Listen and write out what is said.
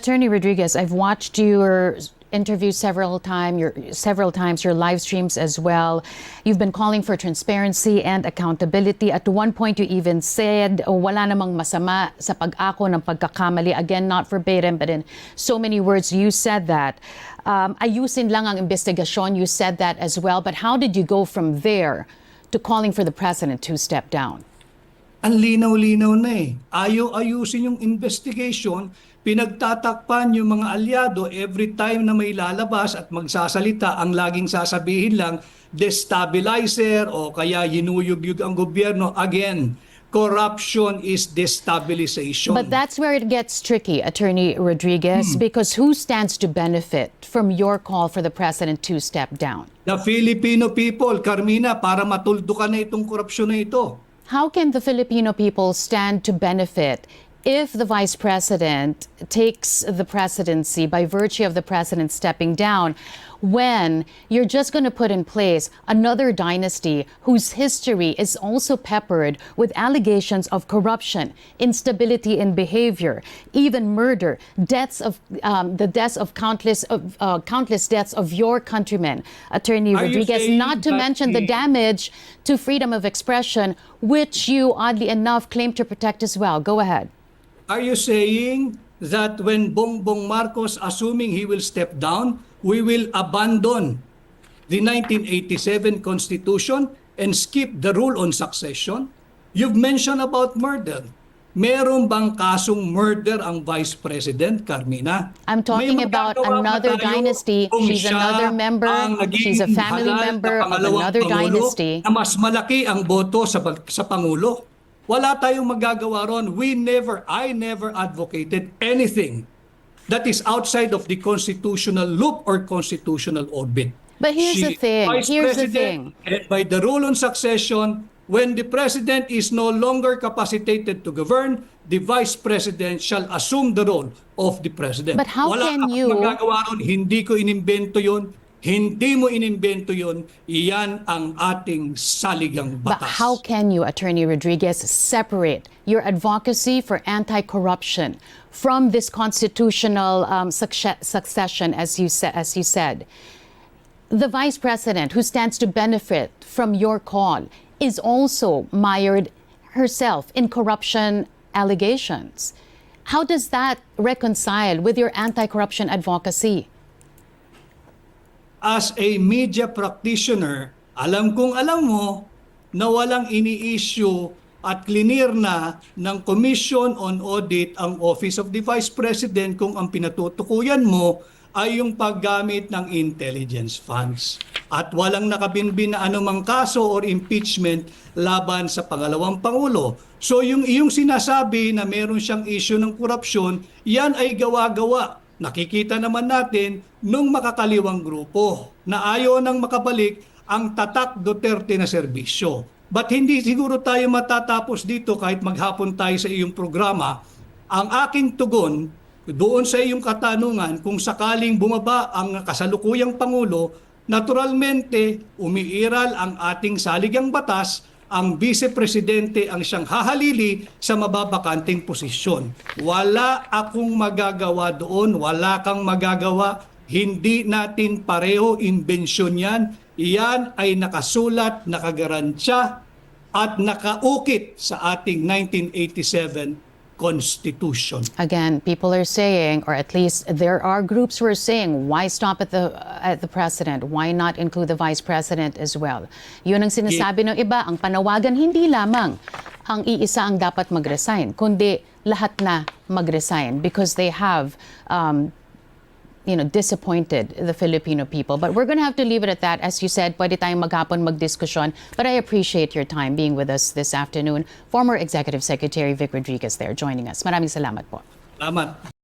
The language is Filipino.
Attorney Rodriguez, I've watched your interview several times, your live streams as well. You've been calling for transparency and accountability. At one point, you even said, wala namang masama sa pag-ako ng pagkakamali. Again, not verbatim, but in so many words, you said that. Ayusin lang ang investigasyon, you said that as well. But how did you go from there to calling for the president to step down? Ang linaw-linaw na eh. Ayusin yung investigation, pinagtatakpan yung mga alyado every time na may lalabas at magsasalita, ang laging sasabihin lang, destabilizer o kaya yinuyug-yug ang gobyerno. Again, corruption is destabilization. But that's where it gets tricky, Attorney Rodriguez, because who stands to benefit from your call for the president to step down? The Filipino people, Carmina, para matuldukan na itong korupsyon na ito. How can the Filipino people stand to benefit if the vice president takes the presidency by virtue of the president stepping down, when you're just going to put in place another dynasty whose history is also peppered with allegations of corruption, instability in behavior, even murder, deaths of countless deaths of your countrymen, Attorney Rodriguez, not to mention the damage to freedom of expression, which you oddly enough claim to protect as well. Go ahead. Are you saying that when Bongbong Marcos, assuming he will step down, we will abandon the 1987 Constitution and skip the rule on succession? You've mentioned about murder. Meron bang kasong murder ang Vice President, Carmina? I'm talking about another dynasty. She's another member. She's a family member of another dynasty. Na mas malaki ang boto sa Pangulo. Wala tayong magagawa ron. I never advocated anything that is outside of the constitutional loop or constitutional orbit. But here's the thing. By the rule on succession, when the president is no longer capacitated to govern, the vice president shall assume the role of the president. But how can you... Wala magagawa ron. Hindi ko inimbento yun. Hindi mo inimbento yun, iyan ang ating saligang batas. But how can you, Attorney Rodriguez, separate your advocacy for anti-corruption from this constitutional succession, as you said? The Vice President, who stands to benefit from your call, is also mired herself in corruption allegations. How does that reconcile with your anti-corruption advocacy? As a media practitioner, alam mo na walang ini-issue at clear na ng Commission on Audit ang Office of the Vice President kung ang pinatutukuyan mo ay yung paggamit ng intelligence funds. At walang nakabinbin na anumang kaso or impeachment laban sa pangalawang Pangulo. So yung iyong sinasabi na meron siyang issue ng korupsyon, yan ay gawa-gawa. Nakikita naman natin nung makakaliwang grupo na ayaw nang makabalik ang tatak Duterte na serbisyo. But hindi siguro tayo matatapos dito kahit maghapon tayo sa iyong programa. Ang aking tugon doon sa iyong katanungan, kung sakaling bumaba ang kasalukuyang Pangulo, naturalmente umiiral ang ating saligang batas, ang Vice-Presidente ang siyang hahalili sa mababakanting posisyon. Wala akong magagawa doon, wala kang magagawa, hindi natin pareho imbensyon yan. Iyan ay nakasulat, nakagarantiya at nakaukit sa ating 1987 Constitution. Again, people are saying, or at least there are groups who are saying, why stop at the president? Why not include the vice president as well? Yun ang sinasabi ng iba, ang panawagan hindi lamang ang iisa ang dapat mag-resign, kundi lahat na mag-resign because they have disappointed the Filipino people. But we're going to have to leave it at that. As you said, pwede tayong maghapon magdiskusyon. But I appreciate your time being with us this afternoon. Former Executive Secretary Vic Rodriguez there joining us. Maraming salamat po. Salamat.